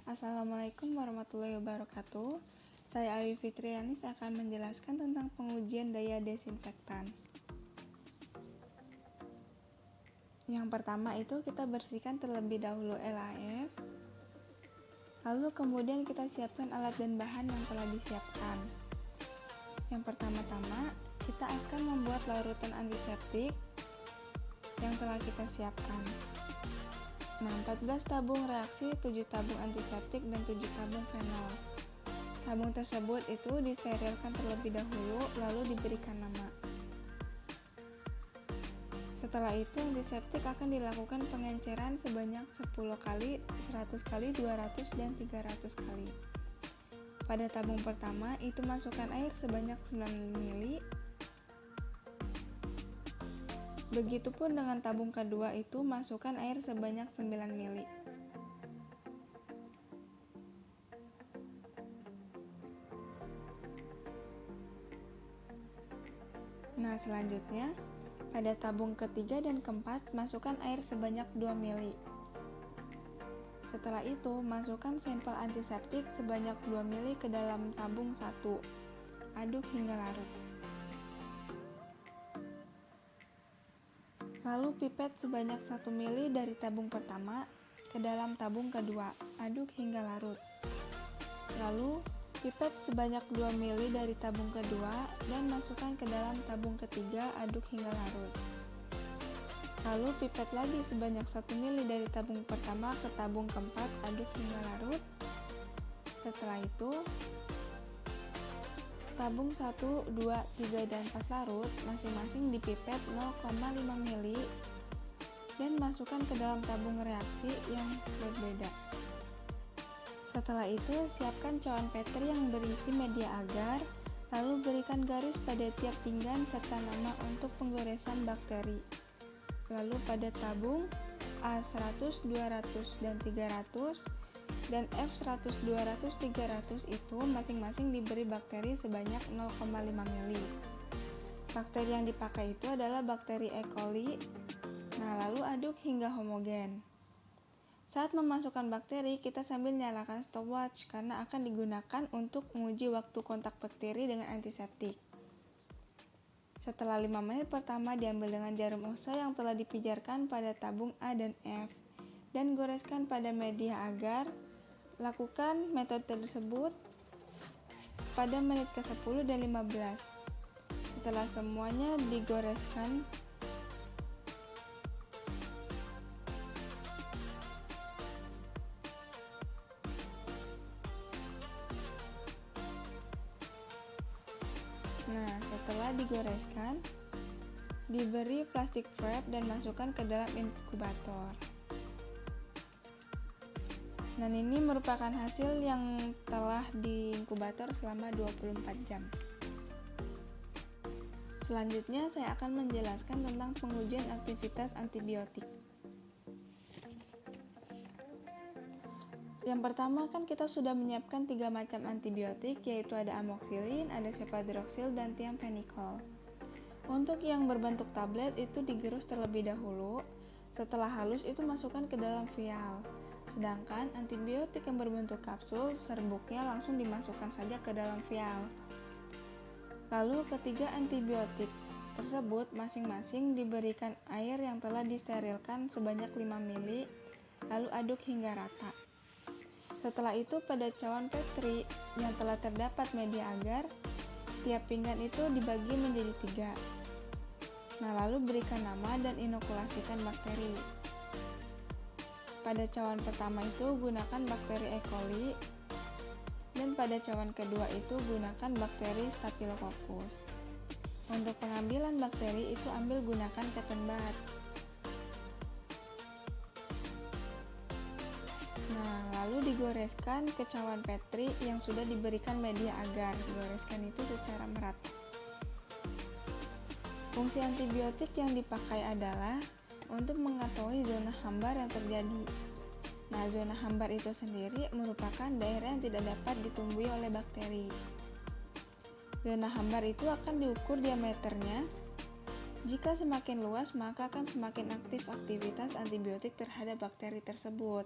Assalamualaikum warahmatullahi wabarakatuh. Saya Awi Fitrianis akan menjelaskan tentang pengujian daya desinfektan. Yang pertama itu kita bersihkan terlebih dahulu LAF. Lalu kemudian kita siapkan alat dan bahan yang telah disiapkan. Yang pertama-tama kita akan membuat larutan antiseptik yang telah kita siapkan. 14 tabung reaksi, 7 tabung antiseptik, dan 7 tabung fenol. Tabung tersebut itu disterilkan terlebih dahulu, lalu diberikan nama. Setelah itu, antiseptik akan dilakukan pengenceran sebanyak 10 kali, 100 kali, 200, dan 300 kali. Pada tabung pertama, itu masukkan air sebanyak 9 ml. Begitupun dengan tabung kedua itu masukkan air sebanyak 9 ml. Nah, selanjutnya pada tabung ketiga dan keempat masukkan air sebanyak 2 ml. Setelah itu, masukkan sampel antiseptik sebanyak 2 ml ke dalam tabung 1. Aduk hingga larut. Lalu pipet sebanyak 1 ml dari tabung pertama ke dalam tabung kedua, aduk hingga larut. Lalu pipet sebanyak 2 ml dari tabung kedua dan masukkan ke dalam tabung ketiga, aduk hingga larut. Lalu pipet lagi sebanyak 1 ml dari tabung pertama ke tabung keempat, aduk hingga larut. Setelah itu, tabung 1, 2, 3, dan 4 larut masing-masing dipipet 0,5 ml dan masukkan ke dalam tabung reaksi yang berbeda. Setelah itu, siapkan cawan Petri yang berisi media agar, lalu berikan garis pada tiap pinggan serta nama untuk penggoresan bakteri. Lalu pada tabung A100, 200, dan 300 dan F100, 200, 300 itu masing-masing diberi bakteri sebanyak 0,5 ml. Bakteri yang dipakai itu adalah bakteri E. coli. Nah, lalu aduk hingga homogen. Saat memasukkan bakteri, kita sambil nyalakan stopwatch karena akan digunakan untuk menguji waktu kontak bakteri dengan antiseptik. Setelah 5 menit pertama diambil dengan jarum usaha yang telah dipijarkan pada tabung A dan F dan goreskan pada media agar. Lakukan metode tersebut pada menit ke-10 dan 15. Setelah semuanya digoreskan, setelah digoreskan, diberi plastik wrap dan masukkan ke dalam inkubator. Dan ini merupakan hasil yang telah diinkubator selama 24 jam. Selanjutnya saya akan menjelaskan tentang pengujian aktivitas antibiotik. Yang pertama kan kita sudah menyiapkan 3 macam antibiotik, yaitu ada amoxicillin, ada cefadroxil, dan thiamphenicol. Untuk yang berbentuk tablet itu digerus terlebih dahulu. Setelah halus itu masukkan ke dalam vial. Sedangkan antibiotik yang berbentuk kapsul, serbuknya langsung dimasukkan saja ke dalam vial. Lalu ketiga antibiotik tersebut masing-masing diberikan air yang telah disterilkan sebanyak 5 ml, lalu aduk hingga rata. Setelah itu pada cawan Petri yang telah terdapat media agar, tiap pinggan itu dibagi menjadi 3. Nah, lalu berikan nama dan inokulasikan bakteri. Pada cawan pertama itu gunakan bakteri E. coli dan pada cawan kedua itu gunakan bakteri Staphylococcus. Untuk pengambilan bakteri itu ambil gunakan cotton bud. Nah, lalu digoreskan ke cawan Petri yang sudah diberikan media agar. Digoreskan itu secara merata. Fungsi antibiotik yang dipakai adalah untuk mengetahui zona hambar yang terjadi. Nah, zona hambar itu sendiri merupakan daerah yang tidak dapat ditumbuhi oleh bakteri. Zona hambar itu akan diukur diameternya. Jika semakin luas, maka akan semakin aktif aktivitas antibiotik terhadap bakteri tersebut.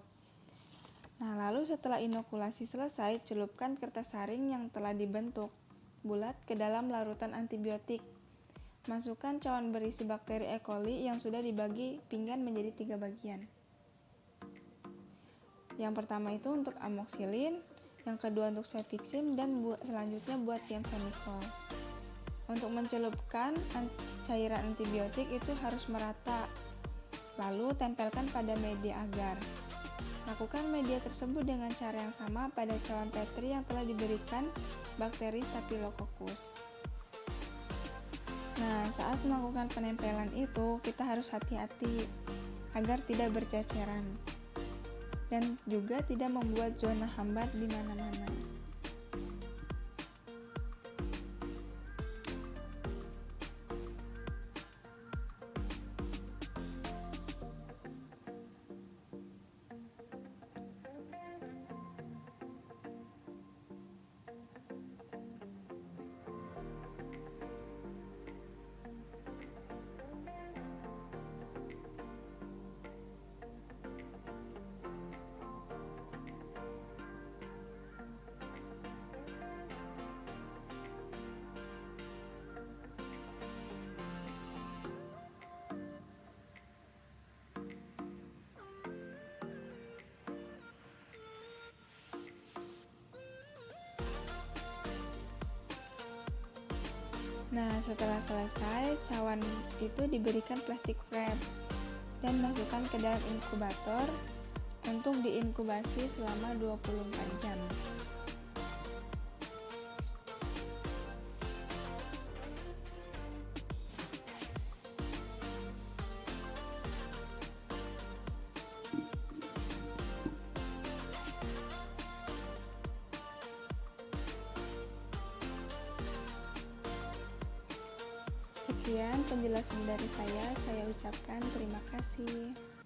Nah, lalu setelah inokulasi selesai, celupkan kertas saring yang telah dibentuk bulat ke dalam larutan antibiotik. Masukkan cawan berisi bakteri E. coli yang sudah dibagi pinggan menjadi 3 bagian. Yang pertama itu untuk amoxicillin, yang kedua untuk cefixim, dan selanjutnya buat thiamphenicol. Untuk mencelupkan cairan antibiotik itu harus merata, lalu tempelkan pada media agar. Lakukan media tersebut dengan cara yang sama pada cawan Petri yang telah diberikan bakteri Staphylococcus. Nah, saat melakukan penempelan itu, kita harus hati-hati agar tidak berceceran dan juga tidak membuat zona hambat di mana-mana. Nah, setelah selesai, cawan itu diberikan plastik wrap dan masukkan ke dalam inkubator untuk diinkubasi selama 24 jam. Sekian penjelasan dari saya ucapkan terima kasih.